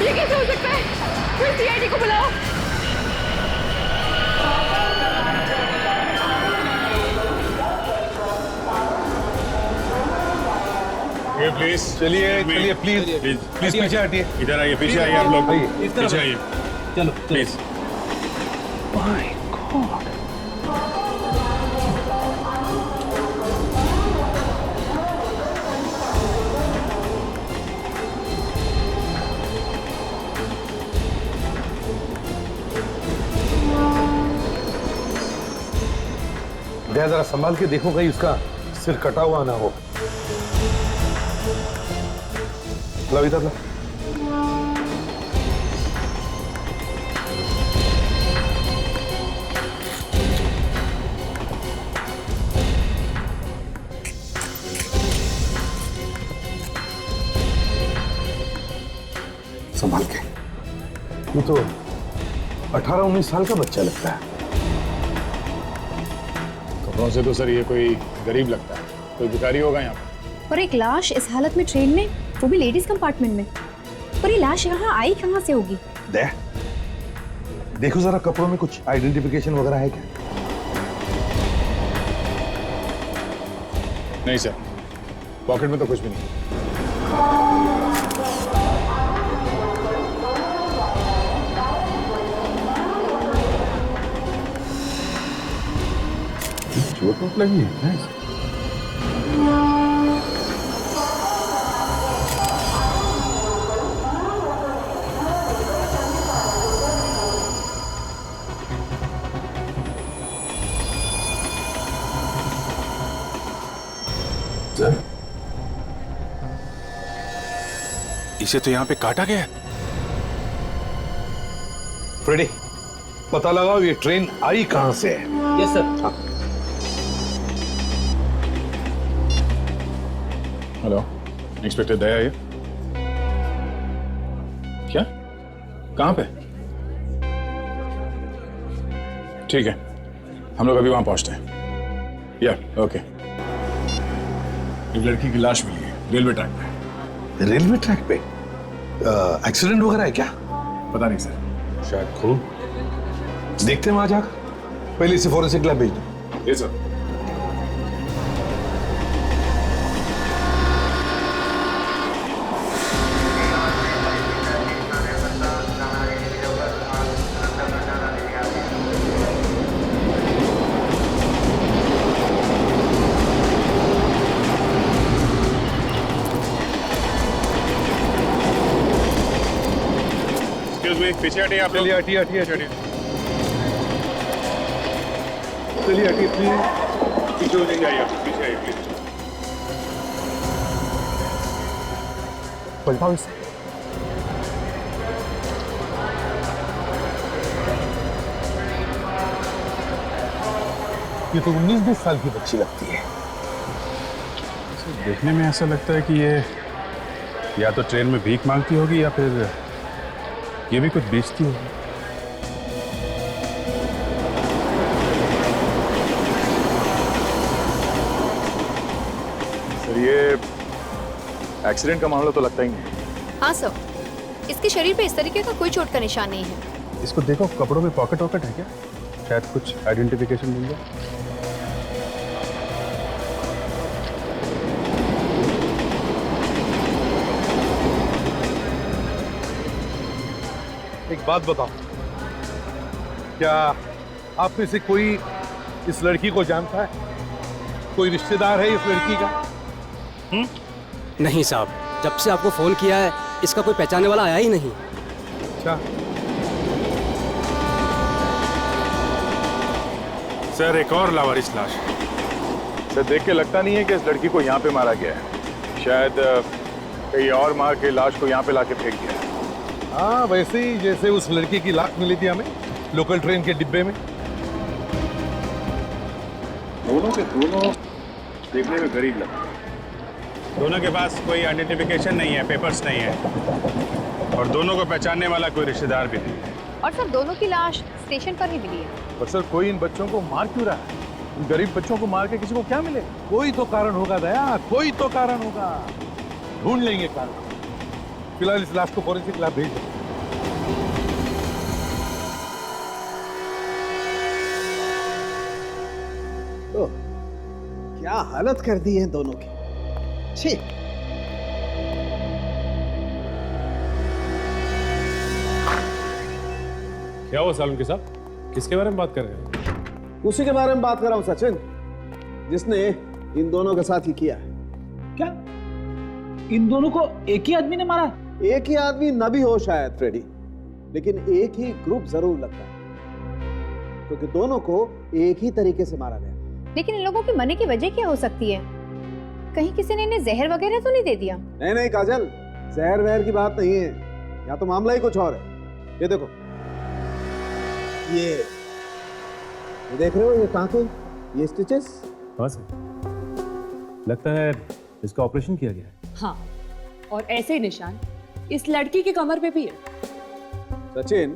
ये कैसे हो सकता है? कोई सीआईडी को बुलाओ। ये प्लीज चलिए चलिए प्लीज प्लीज प्लीज पीछे हटिए। इधर आइए, पीछे आइए आप लोग, पीछे आइए चलो प्लीज। माय गॉड, जरा संभाल के देखो कहीं उसका सिर कटा हुआ ना हो। लो इधर लो। संभाल के। ये तो 18-19 साल का बच्चा लगता है। कपड़ों से तो सर ये कोई गरीब लगता है, कोई भिखारी होगा यहाँ पर। और एक लाश इस हालत में ट्रेन में, वो भी लेडीज कंपार्टमेंट में। और ये लाश यहाँ आई कहाँ से होगी? देखो जरा कपड़ों में कुछ आइडेंटिफिकेशन वगैरह है क्या? नहीं सर, पॉकेट में तो कुछ भी नहीं। चोट वोट लगी है? इसे तो यहाँ पे काटा गया है। फ्रेडी, पता लगाओ ये ट्रेन आई कहां से है। Yes sir. हाँ। हेलो, इंस्पेक्टर दया ये क्या? कहाँ पे? ठीक है, हम लोग अभी वहां पहुंचते हैं। या ओके। एक लड़की की लाश मिली है रेलवे ट्रैक पे। रेलवे ट्रैक पे एक्सीडेंट वगैरह है क्या? पता नहीं सर। शायद खून। देखते हैं वहां जाकर। पहले इसे फॉरेंसिक लैब भेज दो। ये सर। पीछे हटिए आप। चलिए हटिए हटिए हटिए। चलिए हटिए प्लीज। पीछे हो जाइए, पीछे आइए प्लीज। पलटाओ इसे। ये तो 19-20 साल की बच्ची लगती है। देखने में ऐसा लगता है कि ये या तो ट्रेन में भीख मांगती होगी या फिर ये भी कुछ बेचती होगी। सर ये एक्सीडेंट का मामला तो लगता ही नहीं। हाँ सर, इसके शरीर पे इस तरीके का कोई चोट का निशान नहीं है। इसको देखो, कपड़ों में पॉकेट वॉकेट है क्या? शायद कुछ आइडेंटिफिकेशन मिल जाए। एक बात बताओ, क्या आप में से कोई इस लड़की को जानता है? कोई रिश्तेदार है इस लड़की का? नहीं साहब, जब से आपको फोन किया है इसका कोई पहचानने वाला आया ही नहीं। अच्छा, सर एक और लावारिस लाश। सर देख के लगता नहीं है कि इस लड़की को यहाँ पे मारा गया है। शायद कहीं और मार के लाश को यहाँ पे लाके फेंक दिया है। हाँ वैसे ही जैसे उस लड़की की लाश मिली थी हमें लोकल ट्रेन के डिब्बे में। दोनों के दोनों देखने में गरीब लगते हैं। दोनों के पास कोई आइडेंटिफिकेशन नहीं है, पेपर्स नहीं है, और दोनों को पहचानने वाला कोई रिश्तेदार भी नहीं है। और सर दोनों की लाश स्टेशन पर ही मिली है। पर सर कोई इन बच्चों को मार क्यों रहा है? इन गरीब बच्चों को मार के किसी को क्या मिले? कोई तो कारण होगा दया, कोई तो कारण होगा। ढूंढ लेंगे कारण। फिलहाल इस लाश को फॉरेंसिक लैब भेज दो। तो क्या हालत कर दी है दोनों की। छी। क्या हुआ सालुंके के साथ? किसके बारे में बात कर रहे हैं? उसी के बारे में बात कर रहा हूं सचिन, जिसने इन दोनों के साथ ही किया है। क्या इन दोनों को एक ही आदमी ने मारा? एक ही आदमी न भी हो शायद फ्रेडी, लेकिन एक ही ग्रुप जरूर लगता है, क्योंकि दोनों को एक ही तरीके से मारा गया। लेकिन इन लोगों के मरने की वजह क्या हो सकती है? कहीं किसी ने इन्हें जहर वगैरह तो नहीं दे दिया? नहीं नहीं काजल, जहर वहर की बात नहीं है, या तो मामला ही कुछ और है। ये देखो, ये देख रहे हो, ये टांके, ये स्टिचेस। हाँ सर, लगता है इसका ऑपरेशन किया गया है। हाँ, और ऐसे निशान इस लड़की की कमर पे भी है। सचिन,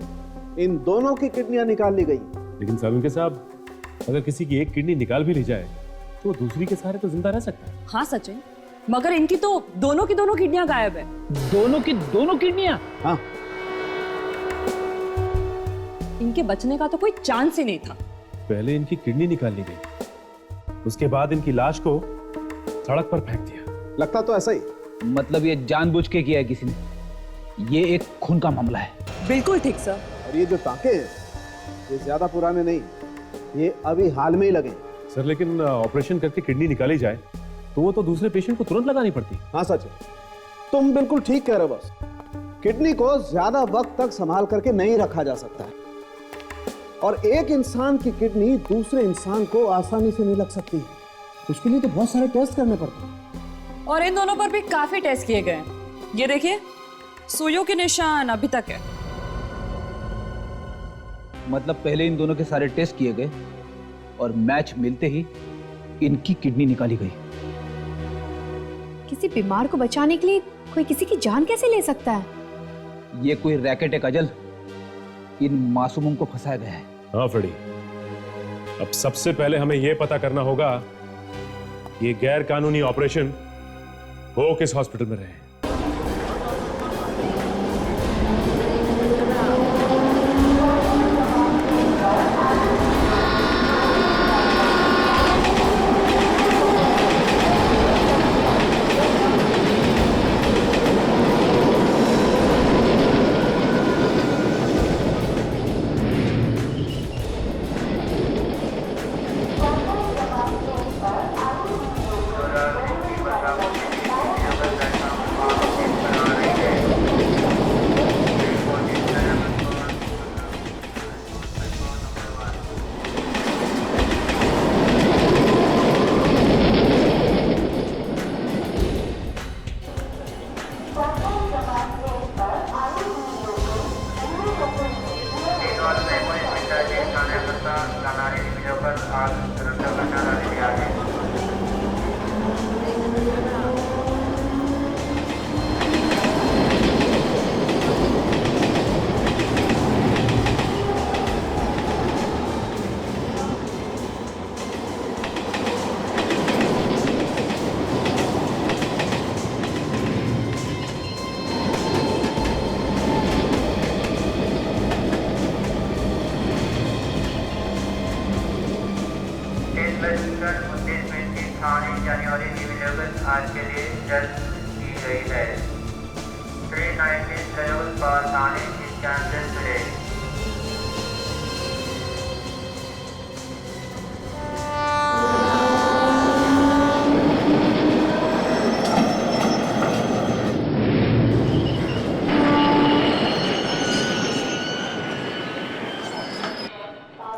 इन दोनों की किडनियां निकाल ली गई। लेकिन सालुंके साहब, अगर किसी की एक किडनी निकाल भी ली जाए तो दूसरी के सहारे तो जिंदा रह सकता है। हाँ सचिन, मगर इनकी तो दोनों की दोनों किडनियां गायब है। दोनों की दोनों किडनियां? हाँ, इनके बचने का तो कोई चांस ही नहीं था। पहले इनकी किडनी निकाल ली गई, उसके बाद इनकी लाश को सड़क पर फेंक दिया। लगता तो ऐसा ही। मतलब ये जानबूझ के किया है किसी ने? ये एक खून का मामला है। बिल्कुल ठीक सर। और ये जो टांके हैं, ये ज्यादा पुराने नहीं, ये अभी हाल में ही लगे। सर लेकिन ऑपरेशन करके किडनी निकाली जाए तो वो तो दूसरे पेशेंट को तुरंत लगानी पड़ती। हाँ सचिन, तुम बिल्कुल ठीक कह रहे हो। बस किडनी को ज्यादा वक्त तक संभाल करके नहीं रखा जा सकता है, और एक इंसान की किडनी दूसरे इंसान को आसानी से नहीं लग सकती। उसके लिए तो बहुत सारे टेस्ट करने पड़ते हैं। और इन दोनों पर भी काफी टेस्ट किए गए। ये देखिए, सुइयों के निशान अभी तक है। मतलब पहले इन दोनों के सारे टेस्ट किए गए और मैच मिलते ही इनकी किडनी निकाली गई। किसी बीमार को बचाने के लिए कोई किसी की जान कैसे ले सकता है? ये कोई रैकेट है काजल, इन मासूमों को फंसाया गया है। हाँ फ्रेडी, अब सबसे पहले हमें यह पता करना होगा ये गैर कानूनी ऑपरेशन हो किस हॉस्पिटल में रहे। जनवरी की विलंबित आज के लिए रद्द की गई है। ट्रेन 19 जरूर पर थाने की कैंसिल टुडे।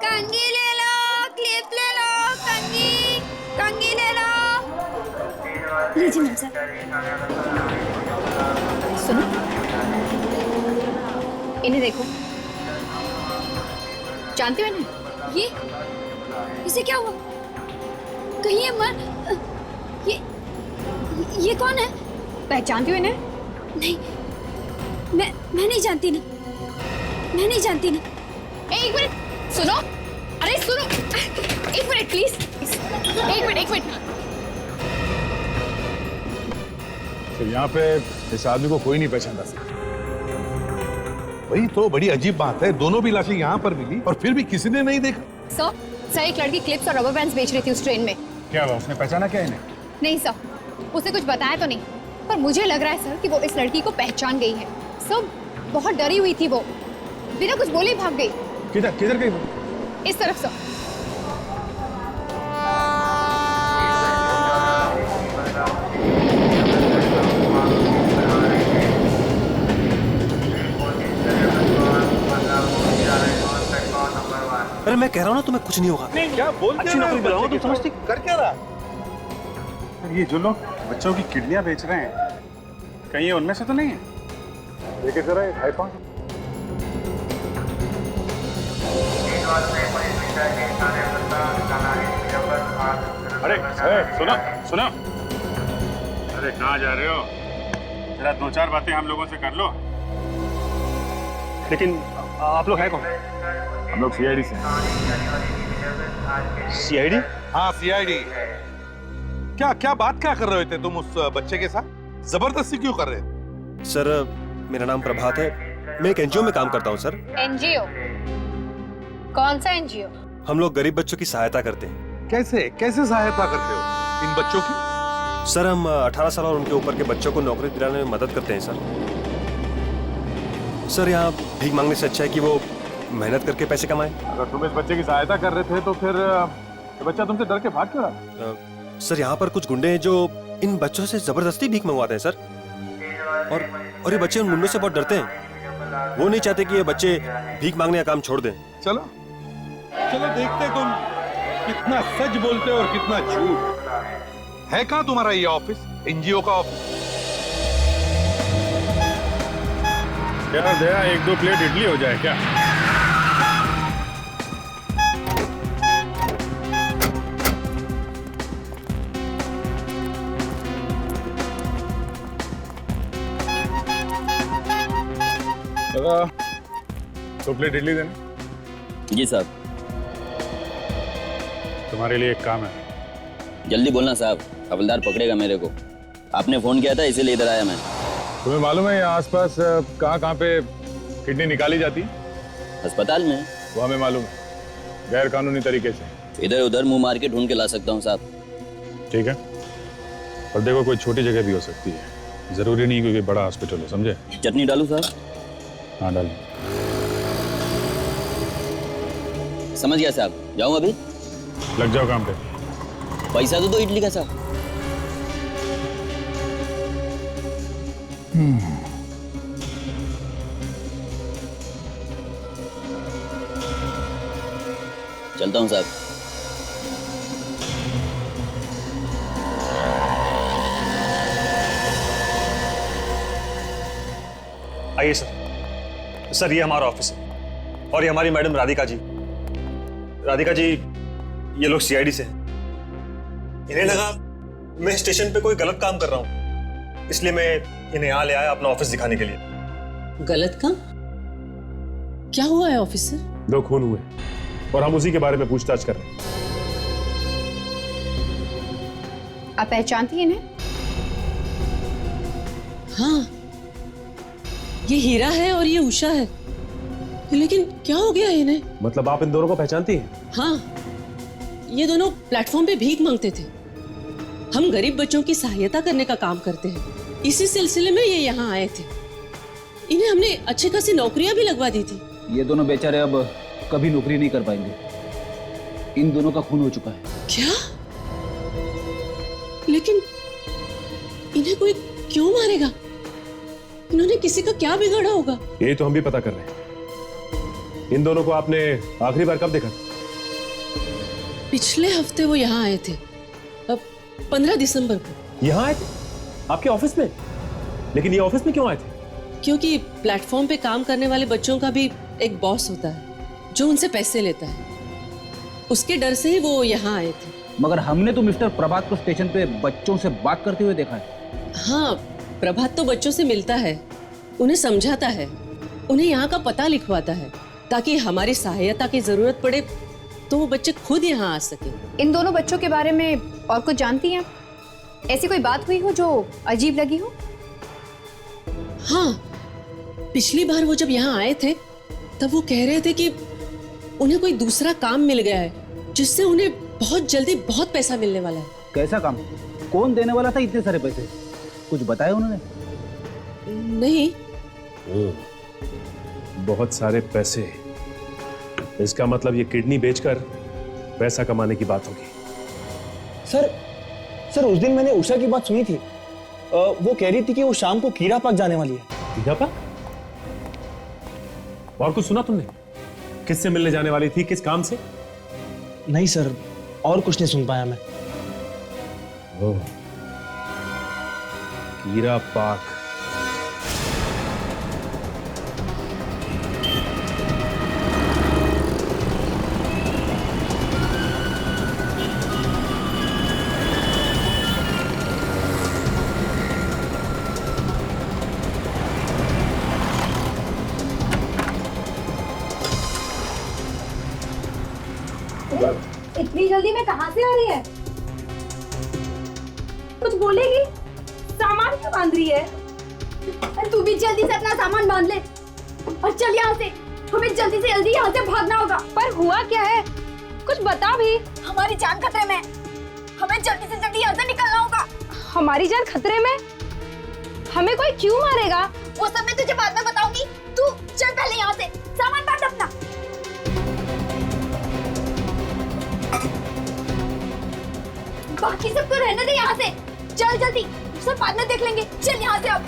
कंघी ले लो, क्लिप ले लो, कंघी ले लो। लीजिए मैम साहब। सुनो, इन्हें देखो, जानते हो इन्हें? ये इसे क्या हुआ? कहीं ये ये कौन है? पहचानती हो इन्हें? नहीं, मैं नहीं जानती ना, मैं नहीं जानती ना। एक मिनट सुनो, अरे सुनो, एक मिनट प्लीज, एक मिनट। तो यहाँ पे इस आदमी को कोई नहीं पहचानता सर। वही तो बड़ी अजीब बात है, दोनों भी लाशें यहाँ पर मिली और फिर भी किसी ने नहीं देखा। सर एक लड़की क्लिप्स और रबर बैंड्स बेच रही थी उस ट्रेन में। क्या हुआ, उसने पहचाना क्या इन्हें? नहीं सर, उसे कुछ बताया तो नहीं, पर मुझे लग रहा है सर कि वो इस लड़की को पहचान गई है। सर बहुत डरी हुई थी वो, बिना कुछ बोले भाग गई। किधर गई वो? इस तरफ सर। अरे मैं कह रहा हूँ ना तुम्हें कुछ नहीं होगा। नहीं क्या बोल अच्छी नौकरी दिलाऊंगा, तुम समझती कर क्या रहा? ये जो लोग बच्चों की किडनियां बेच रहे हैं, कहीं ये उनमें से तो नहीं है? देखिए जरा एक आईफोन। अरे सुनो, अरे कहाँ जा रहे हो? जरा 2-4 बातें हम लोगों से कर लो। लेकिन आप लोग हैं कौन? हम लोग सीआईडी से। सीआईडी? हाँ सीआईडी। क्या बात क्या कर रहे थे तुम उस बच्चे के साथ? जबरदस्ती क्यों कर रहे थे? सर मेरा नाम प्रभात है, मैं एक एनजीओ में काम करता हूँ सर। एनजीओ? कौन सा एनजीओ? हम लोग गरीब बच्चों की सहायता करते हैं। कैसे सहायता करते हो इन बच्चों की? सर हम 18 साल और उनके ऊपर के बच्चों को नौकरी दिलाने में मदद करते हैं सर। यहाँ भीख मांगने से अच्छा है कि वो मेहनत करके पैसे कमाएं। अगर तुम इस बच्चे की सहायता कर रहे थे तो फिर ये बच्चा तुमसे डर के भाग क्यों रहा? सर यहाँ पर कुछ गुंडे हैं जो इन बच्चों से जबरदस्ती भीख मंगवाते हैं सर। और ये बच्चे उन गुंडों से बहुत डरते हैं। वो नहीं चाहते कि ये बच्चे भीख मांगने का काम छोड़ दें। चलो देखते तुम कितना सच बोलते हो और कितना झूठ। है कहाँ तुम्हारा ये ऑफिस, एनजीओ का ऑफिस? क्या दया 1-2 प्लेट इडली हो जाए क्या? दादा 2 प्लेट इडली देना। जी साहब। तुम्हारे लिए एक काम है। जल्दी बोलना साहब, हवलदार पकड़ेगा मेरे को। आपने फोन किया था इसीलिए इधर आया मैं। तुम्हें मालूम है यहाँ आसपास कहाँ पे किडनी निकाली जाती है? अस्पताल में। वो हमें मालूम है, गैर कानूनी तरीके से। इधर उधर मुंह मार के ढूंढ के ला सकता हूँ साहब। ठीक है, पर देखो कोई छोटी जगह भी हो सकती है, जरूरी नहीं क्योंकि बड़ा हॉस्पिटल हो, समझे? चटनी डालूं साहब? हाँ डाल। समझ गया साहब, जाऊं अभी? लग जाओ काम पे। पैसा तो दो इडली का साहब। चलता हूं साहब। आइए सर, ये हमारा ऑफिस है और ये हमारी मैडम राधिका जी। ये लोग सीआईडी से हैं। इन्हें लगा मैं स्टेशन पे कोई गलत काम कर रहा हूं, इसलिए मैं इन्हें यहाँ ले आया अपना ऑफिस दिखाने के लिए। गलत काम? क्या हुआ है ऑफिसर? 2 खून हुए और हम उसी के बारे में पूछताछ कर रहे हैं। आप पहचानती हैं इन्हें? हाँ, ये हीरा है और ये उषा है, लेकिन क्या हो गया इन्हें? मतलब आप इन दोनों को पहचानती हैं? हाँ, ये दोनों प्लेटफॉर्म पे भीख मांगते थे। हम गरीब बच्चों की सहायता करने का काम करते हैं, इसी सिलसिले में ये यहाँ आए थे। इन्हें हमने अच्छी खासी नौकरियां भी लगवा दी थी। ये दोनों बेचारे अब कभी नौकरी नहीं कर पाएंगे। इन दोनों का खून हो चुका है। क्या? लेकिन इन्हें कोई क्यों मारेगा? इन्होंने किसी का क्या बिगाड़ा होगा? ये तो हम भी पता कर रहे हैं। इन दोनों को आपने आखिरी बार कब देखा? पिछले हफ्ते वो यहाँ आए थे, अब 15 दिसंबर को। यहाँ आए थे? आपके ऑफिस में? लेकिन ये ऑफिस में क्यों आए थे? क्योंकि प्लेटफॉर्म पे काम करने वाले बच्चों का भी एक बॉस होता है जो उनसे पैसे लेता है। उसके डर से ही वो यहाँ आए थे। मगर हमने तो मिस्टर प्रभात को स्टेशन पे बच्चों से बात करते हुए देखा है। हाँ, प्रभात तो बच्चों से मिलता है, उन्हें समझाता है, उन्हें यहाँ का पता लिखवाता है, ताकि हमारी सहायता की जरूरत पड़े तो वो बच्चे खुद यहाँ आ सके। इन दोनों बच्चों के बारे में और कुछ जानती हैं? ऐसी कोई बात हुई हो जो अजीब लगी हो? हाँ, पिछली बार वो जब यहाँ आए थे तब वो कह रहे थे कि उन्हें कोई दूसरा काम मिल गया है जिससे उन्हें बहुत जल्दी बहुत पैसा मिलने वाला है। कैसा काम? कौन देने वाला था इतने सारे पैसे? कुछ बताया उन्होंने? नहीं। बहुत सारे पैसे। इसका मतलब ये किडनी बेचकर पैसा कमाने की बात होगी। सर उस दिन मैंने उषा की बात सुनी थी। वो कह रही थी कि वो शाम को कीड़ा पार्क जाने वाली है। कीड़ा पार्क? और कुछ सुना तुमने? किससे मिलने जाने वाली थी? किस काम से? नहीं सर, और कुछ नहीं सुन पाया मैं। कीड़ा पार्क। इतनी जल्दी में कहां से आ रही है? कुछ बोलेगी? सामान क्यों बांध रही है? तू भी जल्दी से अपना सामान बांध ले और चल यहाँ से। हमें जल्दी से जल्दी यहाँ से भागना होगा। पर हुआ क्या है? कुछ बता भी। हमारी जान खतरे में। हमें जल्दी से जल्दी यहाँ से निकलना होगा। हमारी जान खतरे में? हमें कोई क्यों मारेगा? वो सब मैं तुझे बाद में बताऊंगी। तू चल पहले यहाँ से, सामान बांध अपना। बाकी सबको रहने दे यहाँ से। चल जल्दी, सब बाद में देख लेंगे। चल यहाँ से अब।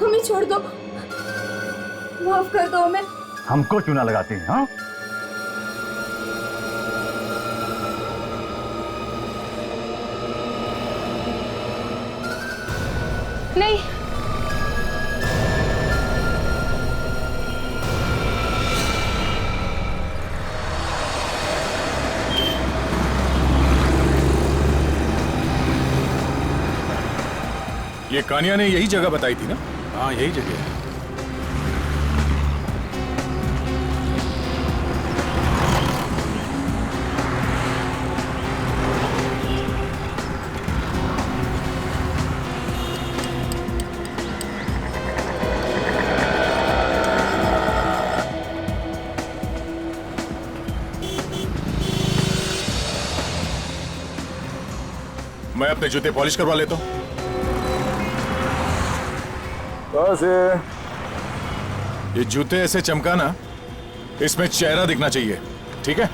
हमें छोड़ दो, माफ कर दो हमें। हमको चूना लगाती हैं, हाँ? नहीं, ये कानिया ने यही जगह बताई थी ना? हाँ, यही जगह है। मैं अपने जूते पॉलिश करवा लेता हूँ। बस ये जूते ऐसे चमकाना, इसमें चेहरा दिखना चाहिए, ठीक है?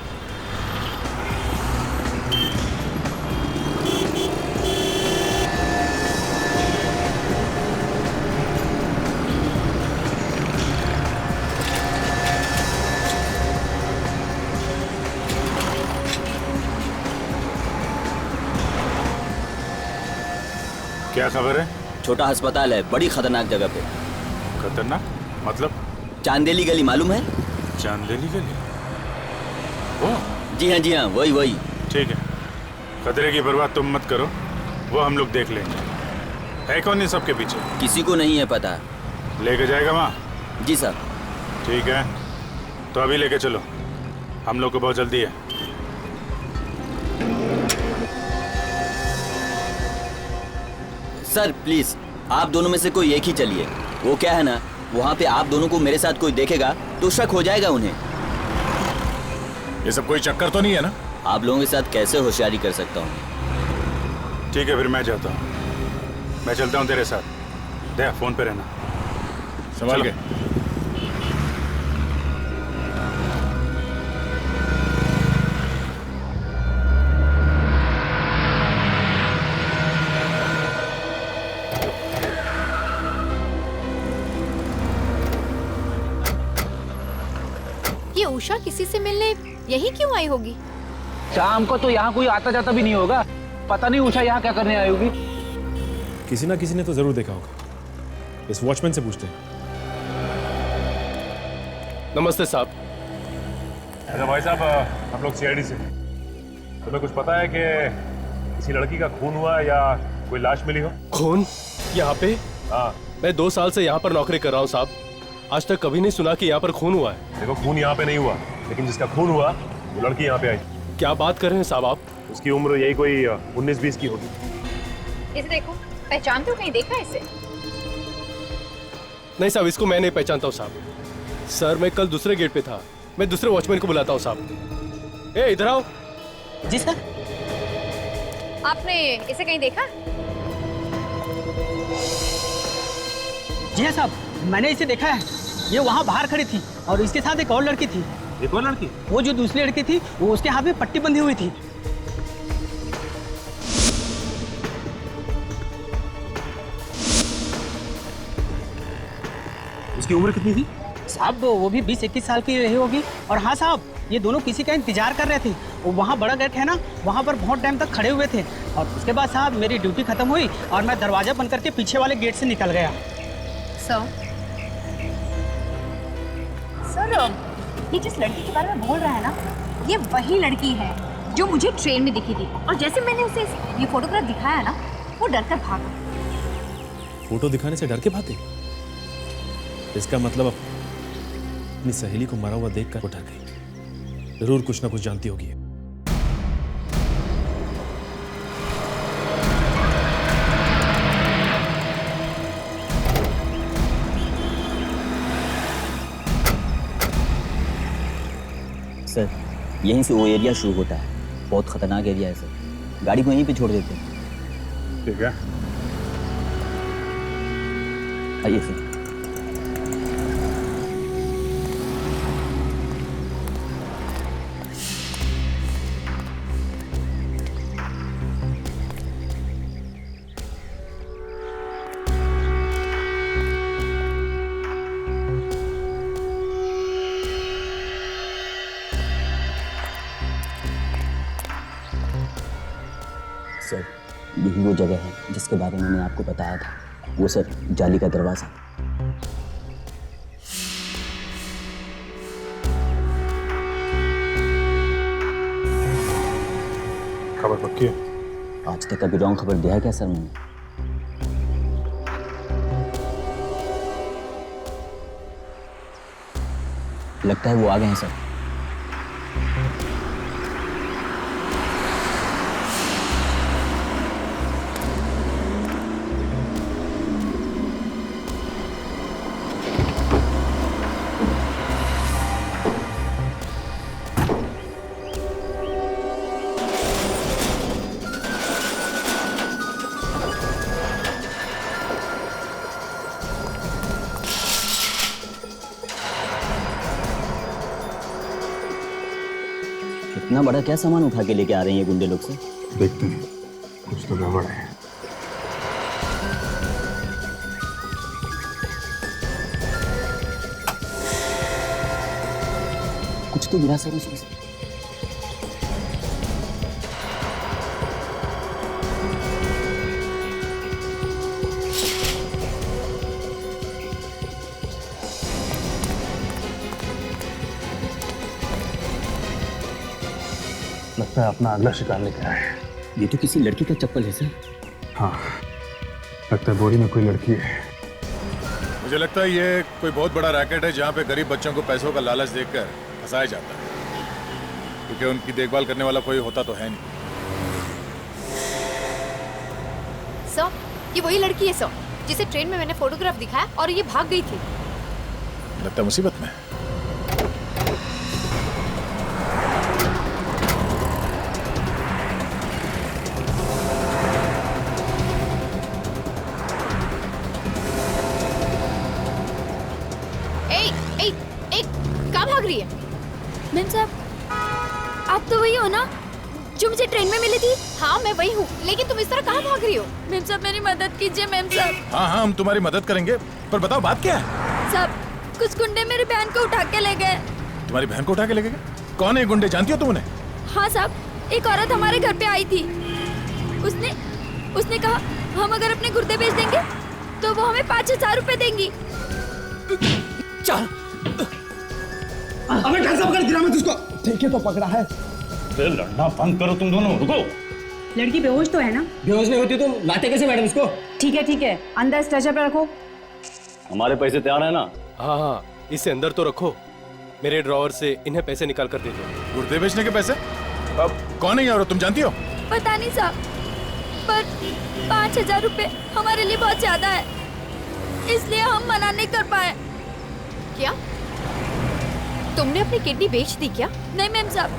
क्या खबर है? छोटा अस्पताल है, बड़ी खतरनाक जगह पे। खतरनाक मतलब? चांदेली गली मालूम है? चांदेली गली? वो? जी हाँ, वही। ठीक है, खतरे की परवाह तुम मत करो, वो हम लोग देख लेंगे। है कौन इन सबके पीछे? किसी को नहीं है पता। लेके जाएगा वहाँ? जी सर। ठीक है, तो अभी लेके चलो, हम लोग को बहुत जल्दी है। सर प्लीज, आप दोनों में से कोई एक ही चलिए। वो क्या है ना, वहाँ पे आप दोनों को मेरे साथ कोई देखेगा तो शक हो जाएगा उन्हें। ये सब कोई चक्कर तो नहीं है ना? आप लोगों के साथ कैसे होशियारी कर सकता हूँ? ठीक है, फिर मैं जाता हूँ। मैं चलता हूँ तेरे साथ। दे, फोन पे रहना। संभाल के। ये उषा किसी से मिलने यही क्यों आई होगी? शाम को तो यहाँ कोई आता जाता भी नहीं होगा। पता नहीं उषा यहाँ क्या करने आई होगी। किसी ना किसी ने तो जरूर देखा होगा। इस वॉचमैन से पूछते हैं। नमस्ते साहब। अच्छा भाई साहब, हम लोग सीआईडी से। तुम्हें कुछ पता है कि किसी लड़की का खून हुआ या कोई लाश मिली हो? खून यहाँ पे? हाँ। मैं 2 साल से यहाँ पर नौकरी कर रहा हूँ साहब। आज तक कभी नहीं सुना कि यहाँ पर खून हुआ है। देखो, खून यहाँ पे नहीं हुआ, लेकिन जिसका खून हुआ वो लड़की यहाँ पे आई। क्या बात कर रहे हैं साहब आप? उसकी उम्र यही कोई 19-20 की होगी। इसे देखो, पहचानते हो? कहीं देखा है इसे? नहीं साहब, इसको मैं नहीं पहचानता हूँ साहब। सर मैं कल दूसरे गेट पे था। मैं दूसरे वॉचमैन को बुलाता हूँ साहब। ए इधर आओ। जी सर। आपने इसे कहीं देखा? जी हाँ साहब, मैंने इसे देखा है। ये वहाँ बाहर खड़ी थी और इसके साथ एक और लड़की थी। एक और लड़की? वो जो दूसरी लड़की थी वो उसके हाथ में पट्टी बंधी हुई थी। उसकी उम्र कितनी थी? साहब वो भी 20-21 साल की रही होगी। और हाँ साहब, ये दोनों किसी का इंतजार कर रहे थे। वो वहाँ बड़ा गेट है ना, वहाँ पर बहुत टाइम तक खड़े हुए थे। और उसके बाद साहब मेरी ड्यूटी खत्म हुई और मैं दरवाजा बंद करके पीछे वाले गेट से निकल गया। सर, ये जिस लड़की के बारे में बोल रहा है ना, ये वही लड़की है जो मुझे ट्रेन में दिखी थी। और जैसे मैंने उसे ये फोटोग्राफ दिखाया ना, वो डरकर भागा। फोटो दिखाने से डर के भागे? इसका मतलब अपनी सहेली को मरा हुआ देखकर वो डर गई। जरूर कुछ ना कुछ जानती होगी। सर यहीं से वो एरिया शुरू होता है। बहुत खतरनाक एरिया है सर। गाड़ी को यहीं पे छोड़ देते हैं। ठीक है, आइए सर। सर यही वो जगह है जिसके बारे में मैंने आपको बताया था। वो सर जाली का दरवाजा। खबर पक्की है? आज तक कभी रॉन्ग खबर दिया है क्या सर मैंने? लगता है वो आ गए हैं सर। इतना बड़ा क्या सामान उठा के लेके आ रहे हैं ये गुंडे लोग से? देखते हैं, कुछ तो गड़बड़ है। कुछ तो गिरा सर उसमें। लगता है अपना अगला शिकार लेकर आए हैं। ये तो किसी लड़की का चप्पल है सर। हाँ, लगता है बोरी में कोई लड़की है। मुझे लगता है ये कोई बहुत बड़ा रैकेट है जहाँ पे गरीब बच्चों को पैसों का लालच देकर फंसाया जाता है, क्योंकि उनकी देखभाल करने वाला कोई होता तो है नहीं। सर, ये वही लड़की है सर, जिसे ट्रेन में मैंने फोटोग्राफ दिखाया और ये भाग गई थी। लगता है मुसीबत में। कहाँ भाग रही है? मैम साहब, आप तो वही हो ना जो मुझे ट्रेन में मिली थी? हाँ मैं वही हूँ, लेकिन तुम इस तरह कहाँ भाग रही हो? मैम साहब मेरी मदद कीजिए मैम साहब। हाँ हाँ हम तुम्हारी मदद करेंगे, पर बताओ बात क्या है? साहब, कुछ गुंडे मेरी बहन को उठा के ले गए। तुम्हारी बहन को उठा के ले गए? कौन है गुंडे, जानती हो तुम उन्हें? हाँ साहब, एक औरत हमारे घर पे आई थी। उसने कहा हम अगर अपने गुर्दे बेच देंगे तो वो हमें 5,000 रुपए देंगी। चल अबे ढंग से पकड़, गिरा मत उसको। ठीक है तो पकड़ा है। लड़ना बंद करो तुम दोनों, रुको। लड़की बेहोश तो है ना? बेहोश नहीं होती तो लाते कैसे मैडम इसको? ठीक है, अंदर स्ट्रेचर पे रखो। हमारे पैसे तैयार है ना? हाँ, इसे अंदर तो रखो। मेरे ड्रॉवर से इन्हें पैसे निकाल कर दे दो। गुर्दे बेचने के पैसे? अब कौन है ये औरत, तुम जानती हो? पता नहीं साहब, पर 5,000 रुपए हमारे लिए बहुत ज्यादा है, इसलिए हम मना नहीं कर पाए। क्या तुमने अपनी किडनी बेच दी क्या? नहीं मैम साहब,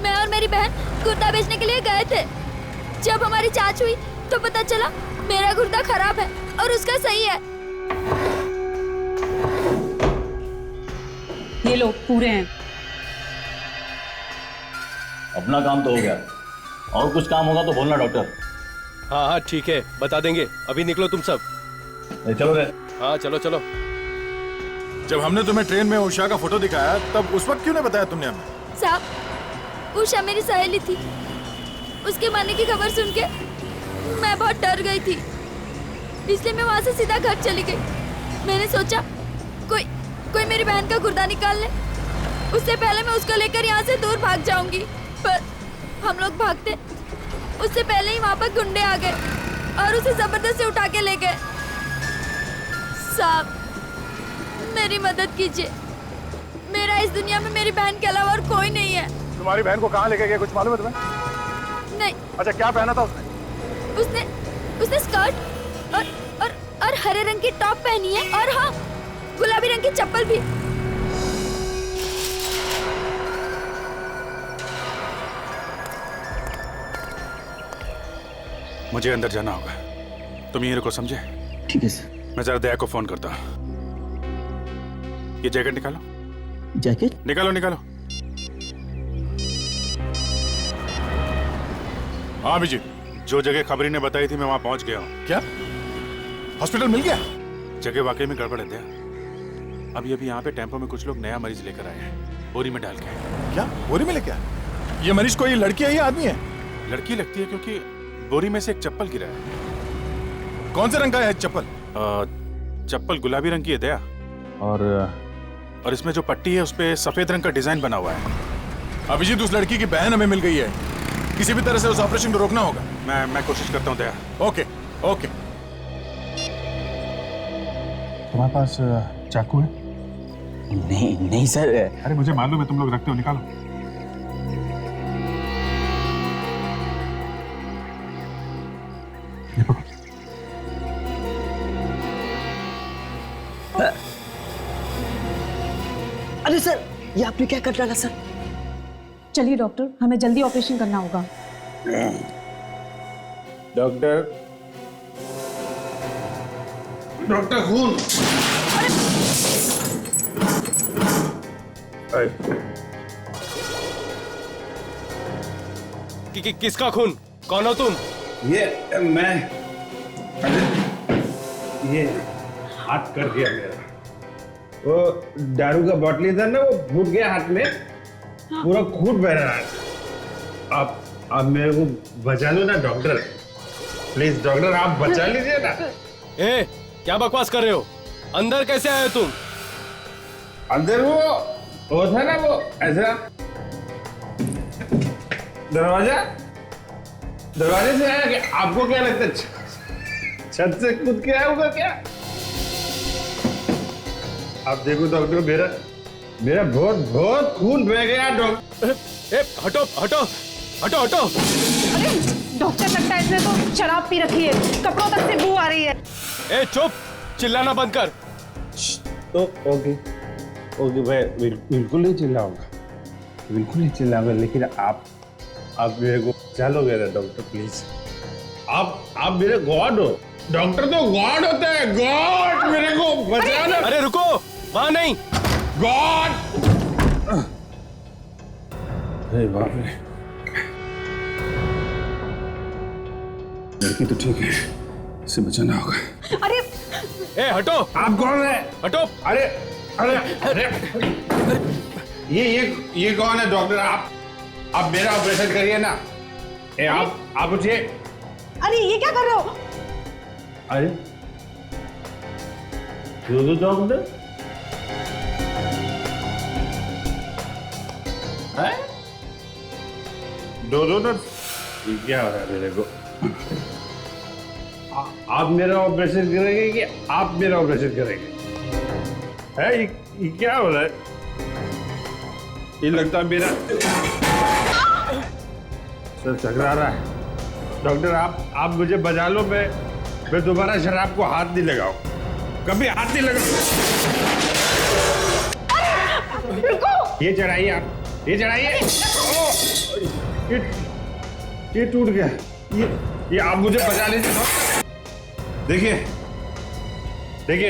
मैं और मेरी बहन गुर्दा बेचने के लिए गए थे। जब हमारी जांच हुई तो पता चला मेरा गुर्दा खराब है और उसका सही है। ये लो, पूरे हैं। अपना काम तो हो गया, और कुछ काम होगा तो बोलना डॉक्टर। हाँ ठीक है, बता देंगे। अभी निकलो तुम सब। चलो रे। हाँ चलो। जब हमने तुम्हें ट्रेन में उषा का फोटो दिखाया तब उस वक्त क्यों नहीं बताया तुमने हमें? साहब, उषा मेरी सहेली थी। उसके मरने की खबर सुन के मैं बहुत डर गई थी, इसलिए मैं वहां से सीधा घर चली गई। मैंने सोचा कोई मेरी बहन का गुर्दा निकाल ले, उससे पहले मैं उसको लेकर यहाँ से दूर भाग जाऊंगी। पर हम लोग भागते, उससे पहले ही वहां पर गुंडे आ गए और उसे जबरदस्ती उठा के ले गए। साहब मेरी मदद कीजिए, मेरा इस दुनिया में मेरी बहन के अलावा और कोई नहीं है। तुम्हारी बहन को कहाँ लेके गए, कुछ मालूम है तुम्हें? नहीं। अच्छा क्या पहना था उसने? उसने स्कर्ट और हरे रंग की टॉप पहनी है, और हाँ, गुलाबी रंग की चप्पल भी। मुझे अंदर जाना होगा, तुम यहीं रुको, समझे? ठीक है सर। मैं जरा दया को फोन करता हूँ। ये जैकेट निकालो। जैकेट? निकालो। हाँ अभिजीत, जो जगह खबरी ने बताई थी मैं वहां पहुंच गया हूँ। क्या हॉस्पिटल मिल गया? जगह वाकई में गड़बड़ है दया। अभी यहाँ पे टेम्पो में कुछ लोग नया मरीज लेकर आए हैं, बोरी में डाल के। क्या बोरी में लेके आए? ये मरीज कोई लड़की है या आदमी है? लड़की लगती है, क्योंकि बोरी में से एक चप्पल गिरा है। कौन से रंग का है चप्पल? चप्पल गुलाबी रंग की है दया, और इसमें जो पट्टी है उस पे सफेद रंग का डिजाइन बना हुआ है। अभिजीत, उस लड़की की बहन हमें मिल गई है, किसी भी तरह से उस ऑपरेशन को रोकना होगा। मैं कोशिश करता हूँ दया। ओके। तुम्हारे पास चाकू है? नहीं सर। अरे मुझे मालूम है तुम लोग रखते हो, निकालो। अरे सर, ये आपने क्या कर डाला सर? चलिए डॉक्टर, हमें जल्दी ऑपरेशन करना होगा। डॉक्टर खून। किसका खून? कौन हो तुम? ये मैं, ये हाथ कर दिया मेरा। वो दारू का बॉटली था ना, वो फूट गया हाथ में, पूरा खून बह रहा है। आप मेरे को बचा लो ना डॉक्टर, प्लीज डॉक्टर, आप बचा लीजिए ना। ए, क्या बकवास कर रहे हो? अंदर कैसे आए तुम? अंदर वो था ना, वो ऐसा दरवाजे से आया। क्या आपको क्या लगता है छत से कूद के आया होगा क्या? आप देखो डॉक्टर, मेरा बहुत बहुत खून बह गया डॉक्टर। हटो हटो हटो हटो। अरे डॉक्टर, लगता है इसने तो शराब पी रखी है, कपड़ों तक से बू आ रही है। ए चुप, चिल्लाना बंद कर। तो ओके मैं बिल्कुल नहीं चिल्लाऊंगा, बिल्कुल नहीं चिल्लाऊंगा, लेकिन आप मेरे को बचा लोगे ना डॉक्टर प्लीज। आप मेरे गॉड हो। डॉक्टर तो गॉड होता है, गॉड, मेरे को बचाना। अरे रुको, वहां नहीं, गॉड। अरे बाप रे, लड़की तो ठीक है, इसे बचाना होगा। अरे ए हटो। आप कौन है? हटो। अरे अरे अरे ये कौन है डॉक्टर? आप मेरा ऑपरेशन करिए ना। आप उठिए। अरे ये क्या कर रहे हो? अरे दो डॉक्टर हैं? दो नर्स? ये क्या हो रहा है मेरे को? आप मेरा ऑपरेशन करेंगे कि आप मेरा ऑपरेशन करेंगे? है ये क्या हो रहा है? ये लगता है मेरा सर चकरा रहा है। डॉक्टर आप मुझे बचा लो, मैं दोबारा शराब को हाथ नहीं लगाऊं, कभी हाथ नहीं लगाऊं। ये चढ़ाइए आप, ये चढ़ाइए। ये टूट गया। ये आप मुझे बचा लीजिए। देखिए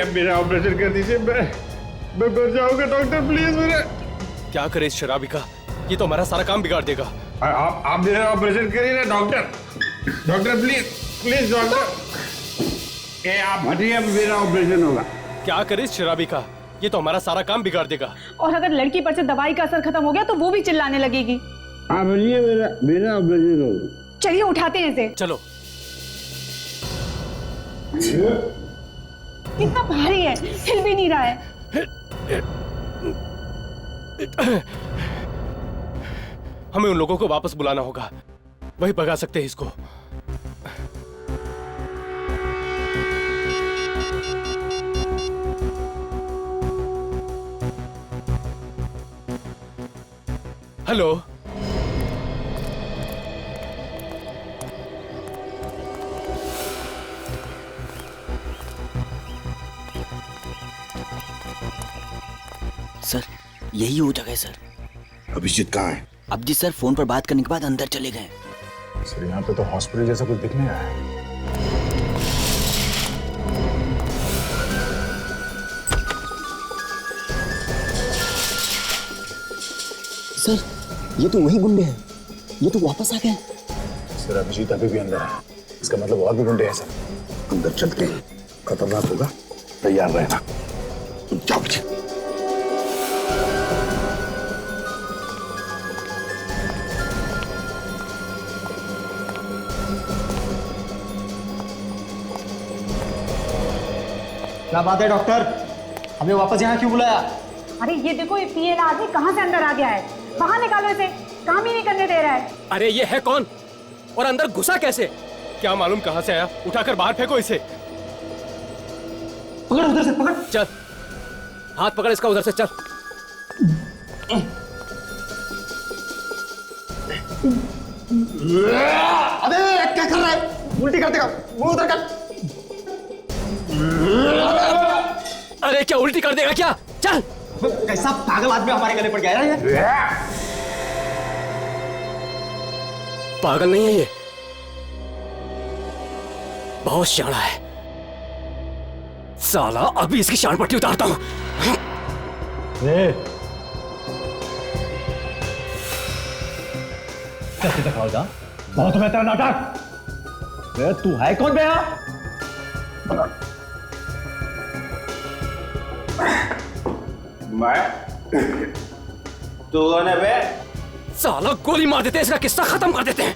अब मेरा ऑपरेशन कर दीजिए, मैं मर जाऊंगा डॉक्टर प्लीज मेरे। क्या करे इस शराबी का, ये तो हमारा सारा काम बिगाड़ देगा। आप मेरा ऑपरेशन करिए ना डॉक्टर प्लीज डॉक्टर। आप हटिए, मेरा ऑपरेशन होगा। क्या करे इस शराबी का, ये तो हमारा सारा काम बिगाड़ देगा। और अगर लड़की पर से दवाई का असर खत्म हो गया तो वो भी चिल्लाने लगेगी। आप हटिए, मेरा ऑपरेशन होगा। चलिए उठाते हैं इसे। चलो। कितना भारी है, हिल भी नहीं रहा है। हमें उन लोगों को वापस बुलाना होगा, वही भगा सकते हैं इसको। हेलो, सर यही वो जगह है सर। अभिजीत कहाँ है? अभिजीत सर फोन पर बात करने के बाद अंदर चले गए। सर यहाँ पे तो हॉस्पिटल जैसा कुछ दिख नहीं रहा है। सर ये तो वही गुंडे हैं, ये तो वापस आ गए। सर अभिजीत अभी भी अंदर है, इसका मतलब और भी गुंडे हैं सर। अंदर चलते हैं, खतरनाक होगा, तैयार रहना। जाओ अभिजीत। क्या बात है डॉक्टर, हमें वापस यहाँ क्यों बुलाया? अरे ये देखो, ये पीएल आदमी कहाँ से अंदर आ गया है। बाहर निकालो इसे, काम ही नहीं करने दे रहा है। अरे ये है कौन और अंदर घुसा कैसे? क्या मालूम कहां से आया, उठाकर बाहर फेंको इसे। पकड़ उधर से, पकड़। चल, हाथ पकड़ इसका उधर से, चल। अबे क्या कर रहा है, उल्टी कर देगा, मुंह उधर कर। अरे क्या उल्टी कर देगा क्या? चल। कैसा पागल आदमी हमारे गले पड़ गया है ये? पागल नहीं है ये, बहुत शाना है साला। अभी इसकी शान पट्टी उतारता हूं। कैसे दिखाओगा? बहुत बेहतर नाटक। तू है कौन बे? मैं तो कौन है बे? साला गोली मार देते हैं, इसका किस्सा खत्म कर देते हैं।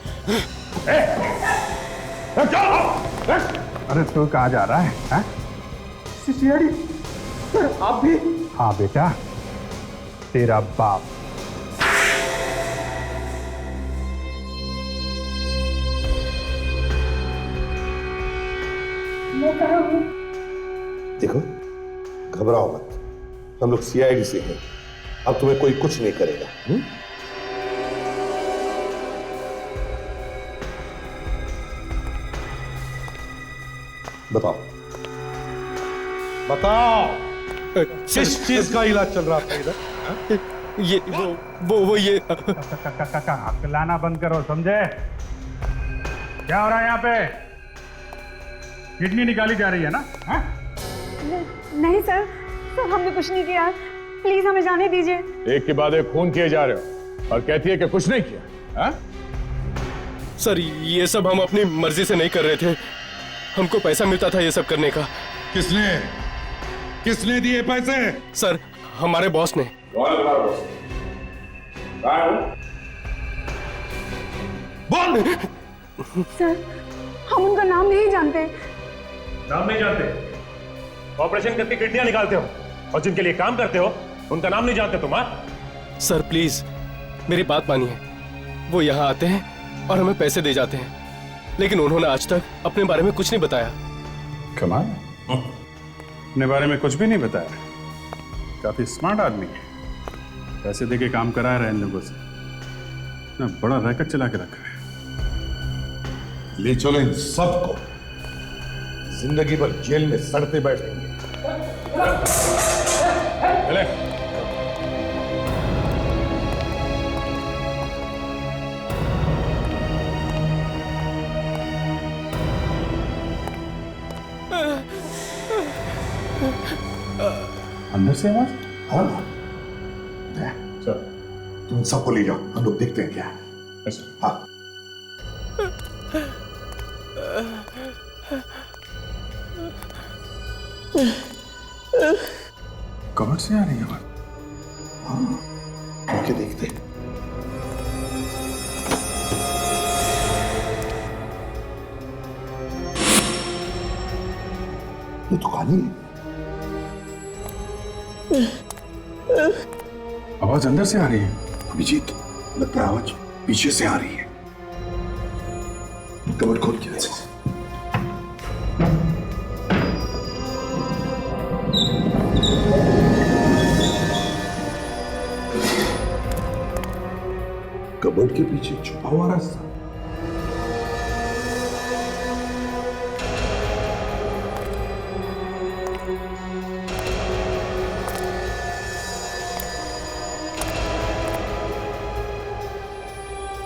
अरे तू कहाँ जा रहा है? सिसियाड़ी, आप भी? हाँ बेटा, तेरा बाप। देखो, घबराओ मत, हम लोग सीआईडी से हैं, अब तुम्हें कोई कुछ नहीं करेगा। बताओ बताओ, किस चीज का इलाज चल रहा था इधर? ये वो ये लाना बंद करो, समझे? क्या हो रहा है यहाँ पे? किडनी निकाली जा रही है ना? हा? नहीं सर, सर हमने कुछ नहीं किया, प्लीज हमें जाने दीजिए। एक के बाद एक खून किए जा रहे हो और कहती है कि कुछ नहीं किया। हा? सर ये सब हम अपनी मर्जी से नहीं कर रहे थे, हमको पैसा मिलता था ये सब करने का। किसने दिए पैसे? सर हमारे बॉस ने। बोल। सर हम उनका नाम नहीं जानते। नाम नहीं जानते? ऑपरेशन करके किडनियां निकालते हो और जिनके लिए काम करते हो उनका नाम नहीं जानते तुम? सर प्लीज मेरी बात मानिए, वो यहाँ आते हैं और हमें पैसे दे जाते हैं, लेकिन उन्होंने आज तक अपने बारे में कुछ नहीं बताया। कमाल, अपने बारे में कुछ भी नहीं बताया। काफी स्मार्ट आदमी है, पैसे देके काम करा रहे हैं इन लोगों से, इतना बड़ा रैकेट चला के रखा है। ले चलो इन सबको, जिंदगी भर जेल में सड़ते बैठेंगे। चले। अंदर से आवाज? हाँ चल, तुम सबको ले जाओ, हम लोग देखते हैं क्या है। हाँ कमर से आ रही है आवाज? हाँ ओके, देखते हैं। ये तो खाली है। आवाज अंदर से आ रही है। अभिजीत, लगता है आवाज पीछे से आ रही है। कमर खोल के देखो। कबर्ड के पीछे छुपा हुआ रास्ता।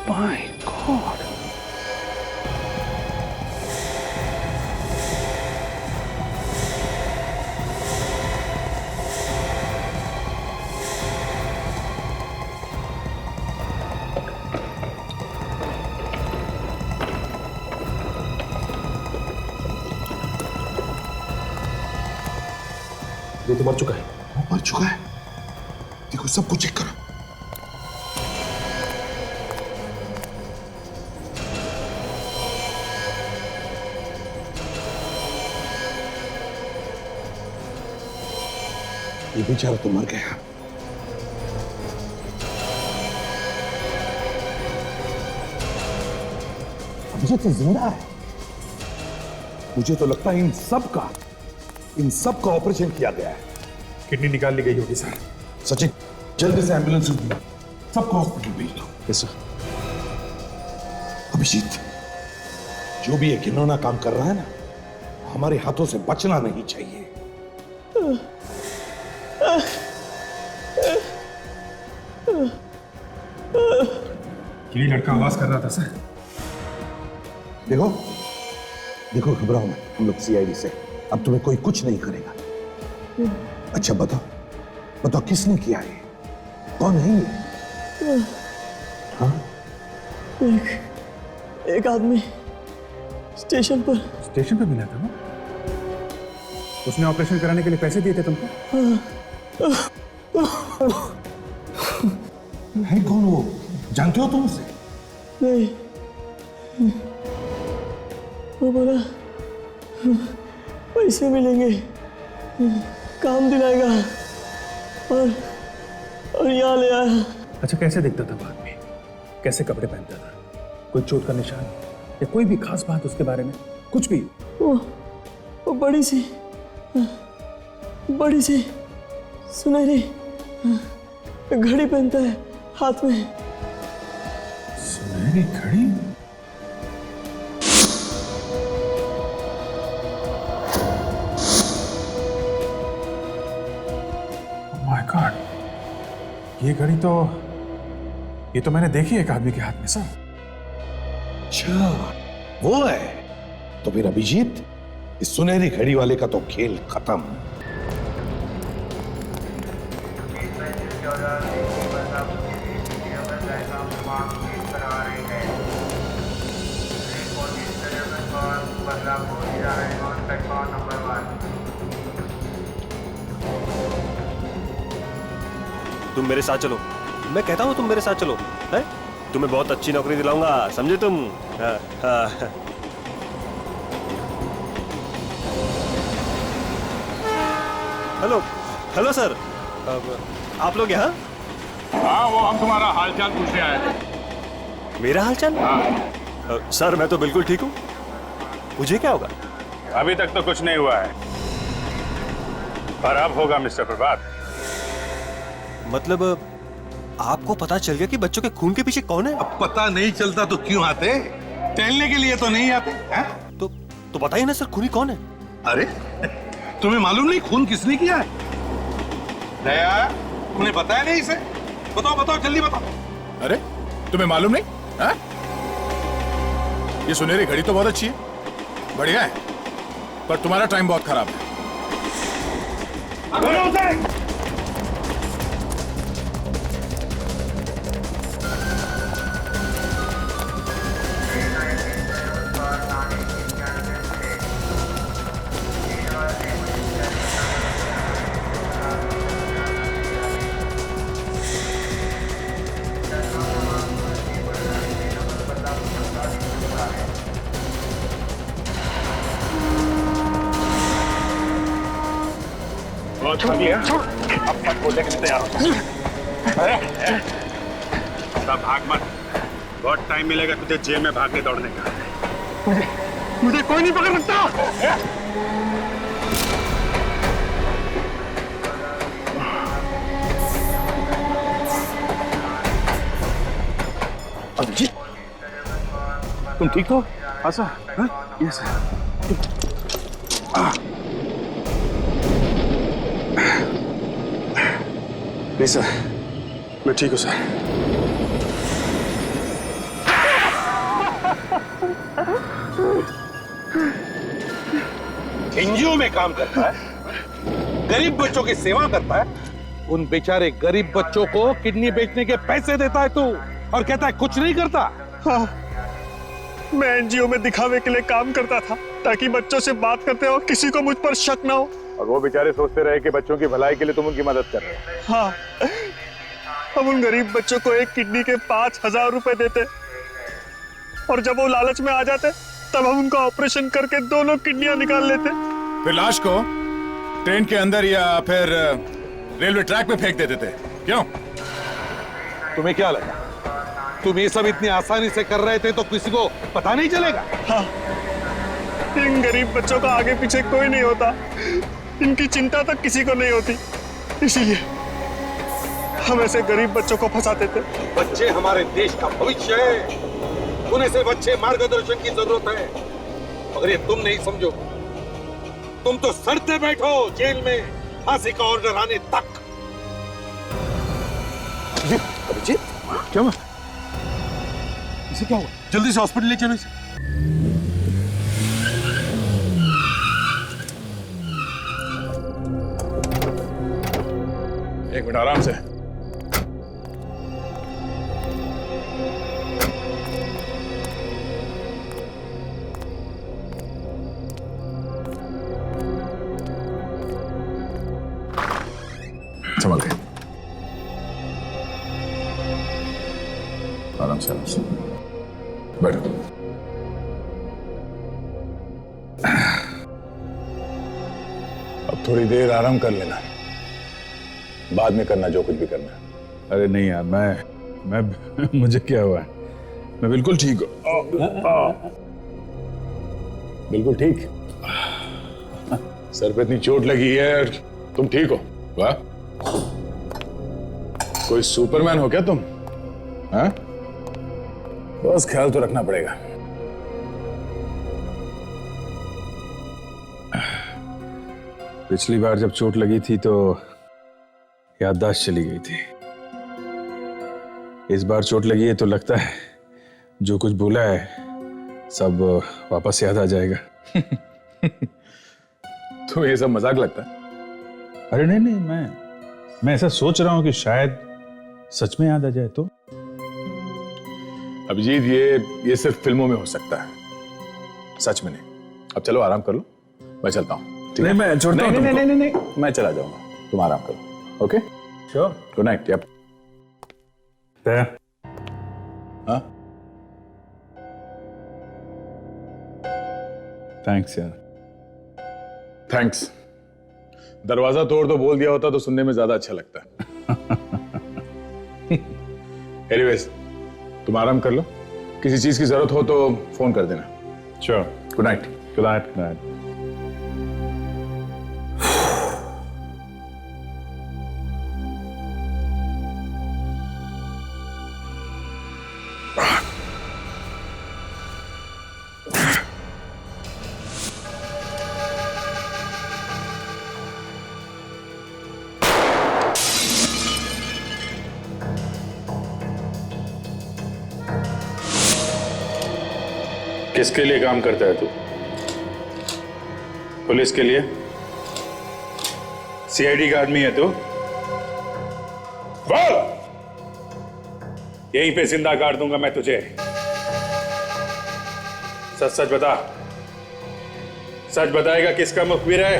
My God. ये तो मर चुका है। वो मर चुका है? देखो सबको चेक करो। ये बेचारा तो मर गया। मुझे तो जिंदा है। मुझे तो लगता है इन सब का ऑपरेशन किया गया है। किडनी निकाल ली गई होगी सर। सचिन, जल्दी से एम्बुलेंस सबको हॉस्पिटल भेज दो। Yes sir. अभिजीत, जो भी ये घिनौना काम कर रहा है ना, हमारे हाथों से बचना नहीं चाहिए। यही लड़का आवाज कर रहा था सर। देखो देखो, घबराओ मत, हम लोग सीआईडी से, अब तुम्हें कोई कुछ नहीं करेगा। अच्छा बताओ किसने किया ये? कौन है ये? हाँ? एक आदमी स्टेशन पर मिला था ना? उसने ऑपरेशन कराने के लिए पैसे दिए थे तुमको? है कौन वो? जानते हो तुम उसे? नहीं, वो बोला पैसे मिलेंगे, काम दिलाएगा और यहाँ ले आया। अच्छा, कैसे दिखता था वो आदमी? कैसे कपड़े पहनता था? कोई चोट का निशान या कोई भी खास बात उसके बारे में? कुछ भी? वो बड़ी सी सुनहरी घड़ी पहनता है हाथ में। सुनहरी घड़ी? माय गॉड, ये घड़ी तो मैंने देखी एक आदमी के हाथ में सर। अच्छा, वो है। तो फिर अभिजीत, इस सुनहरी घड़ी वाले का तो खेल खत्म। तुम मेरे साथ चलो, मैं कहता हूँ तुम मेरे साथ चलो, है? तुम्हें बहुत अच्छी नौकरी दिलाऊंगा, समझे तुम? हाँ, हाँ। हेलो, हेलो सर, आप लोग यहाँ? हाँ, वो हम तुम्हारा हालचाल पूछने आए थे। मेरा हालचाल? हाँ। सर मैं तो बिल्कुल ठीक हूँ। मुझे क्या होगा? अभी तक तो कुछ नहीं हुआ है, पर अब होगा मिस्टर प्रभात। मतलब आपको पता चल गया कि बच्चों के खून के पीछे कौन है? अब पता नहीं चलता तो क्यों आते? टहलने के लिए तो नहीं आते हैं? तो बताइए ना सर, खूनी कौन है? अरे तुम्हें मालूम नहीं खून किसने किया है? दया, तुमने बताया नहीं इसे? बताओ बताओ जल्दी बताओ। अरे तुम्हें मालूम नहीं? हाँ? ये सुनहरी घड़ी तो बहुत अच्छी है, बढ़िया है, पर तुम्हारा टाइम बहुत खराब है। बहुत खा लिया, अब मत बोलने के लिए तैयार हो। भाग मत, बहुत टाइम मिलेगा तुझे जेल में भागने दौड़ने का। मुझे कोई नहीं पकड़ सकता। अभिजीत, तुम ठीक हो? हाँ सर, यस सर। नहीं सर, मैं ठीक हूँ सर। एनजीओ में काम करता है, गरीब बच्चों की सेवा करता है, उन बेचारे गरीब बच्चों को किडनी बेचने के पैसे देता है तू, और कहता है कुछ नहीं करता। हाँ, मैं एनजीओ में दिखावे के लिए काम करता था ताकि बच्चों से बात करते हो किसी को मुझ पर शक ना हो। और वो बेचारे सोचते रहे कि बच्चों की भलाई के लिए तुम उनकी मदद कर रहे हो। हाँ, हम उन गरीब बच्चों को एक किडनी के 5,000 रुपए देते, और जब वो लालच में आ जाते तब हम उनका ऑपरेशन करके दोनों किडनियां निकाल लेते। फिर लाश को ट्रेन के अंदर या फिर रेलवे ट्रैक पे फेंक देते थे। क्यों? तुम्हें क्या लगा तुम ये सब इतनी आसानी से कर रहे थे तो किसी को पता नहीं चलेगा? हाँ, इन गरीब बच्चों का आगे पीछे कोई नहीं होता, इनकी चिंता तक किसी को नहीं होती, इसीलिए हम ऐसे गरीब बच्चों को फंसाते थे। बच्चे हमारे देश का भविष्य है, उन्हें सिर्फ अच्छे मार्गदर्शन की जरूरत है, मगर ये तुम नहीं समझो। तुम तो सड़ते बैठो जेल में फांसी का ऑर्डर आने तक। अभिजीत, क्या हुआ? इसे क्या हुआ? जल्दी से हॉस्पिटल ले चलो इसे। एक मिनट आराम से। संभल के, आराम से, आराम से बैठो। अब थोड़ी देर आराम कर लेना, बाद में करना जो कुछ भी करना। अरे नहीं यार, मैं मुझे क्या हुआ है, मैं बिल्कुल ठीक हूँ। बिल्कुल ठीक। सर पे इतनी चोट लगी है और तुम ठीक हो? वाह, कोई सुपरमैन हो क्या तुम? हाँ? बस ख्याल तो रखना पड़ेगा। पिछली बार जब चोट लगी थी तो याददाश्त चली गई थी। इस बार चोट लगी है तो लगता है जो कुछ बोला है सब वापस याद आ जाएगा। तो ये सब मजाक लगता है? अरे नहीं नहीं, मैं ऐसा सोच रहा हूं कि शायद सच में याद आ जाए तो। अभिजीत, ये सिर्फ फिल्मों में हो सकता है, सच में नहीं। अब चलो आराम कर लो, मैं चलता हूँ। नहीं, मैं छोड़ता हूं तुमको। नहीं, मैं चला जाऊंगा, तुम आराम करो। Okay, sure. Good night. Yup. हाँ, थैंक्स यार। थैंक्स। दरवाजा तोड़ दो बोल दिया होता तो सुनने में ज्यादा अच्छा लगता है। एनीवेज, तुम आराम कर लो, किसी चीज की जरूरत हो तो फोन कर देना। Sure. Good night. Good night. Good night. किसके लिए काम करता है तू? पुलिस के लिए? सीआईडी का आदमी है तू? बोल! यहीं पे जिंदा काट दूंगा मैं तुझे। सच सच बता। सच बताएगा किसका मुखबिर है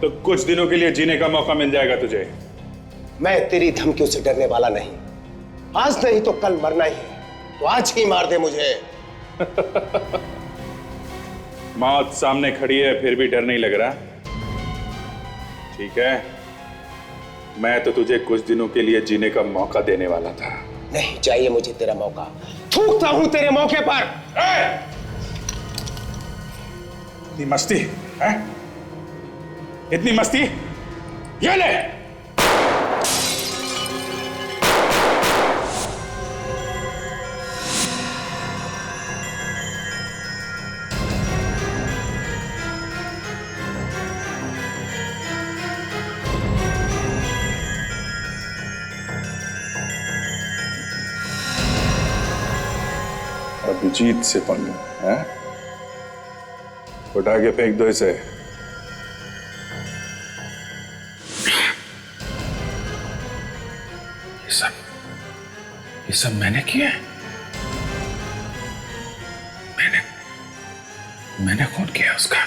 तो कुछ दिनों के लिए जीने का मौका मिल जाएगा तुझे। मैं तेरी धमकियों से डरने वाला नहीं। आज नहीं तो कल मरना ही है, तो आज ही मार दे मुझे। मौत सामने खड़ी है फिर भी डर नहीं लग रहा? ठीक है, मैं तो तुझे कुछ दिनों के लिए जीने का मौका देने वाला था। नहीं चाहिए मुझे तेरा मौका, थूकता हूं तेरे मौके पर। इतनी मस्ती है? इतनी मस्ती? ये ले। अभिजीत से पंगा है? उठा के फेंक दो इसे। ये सब मैंने किया है। मैंने खून किया उसका।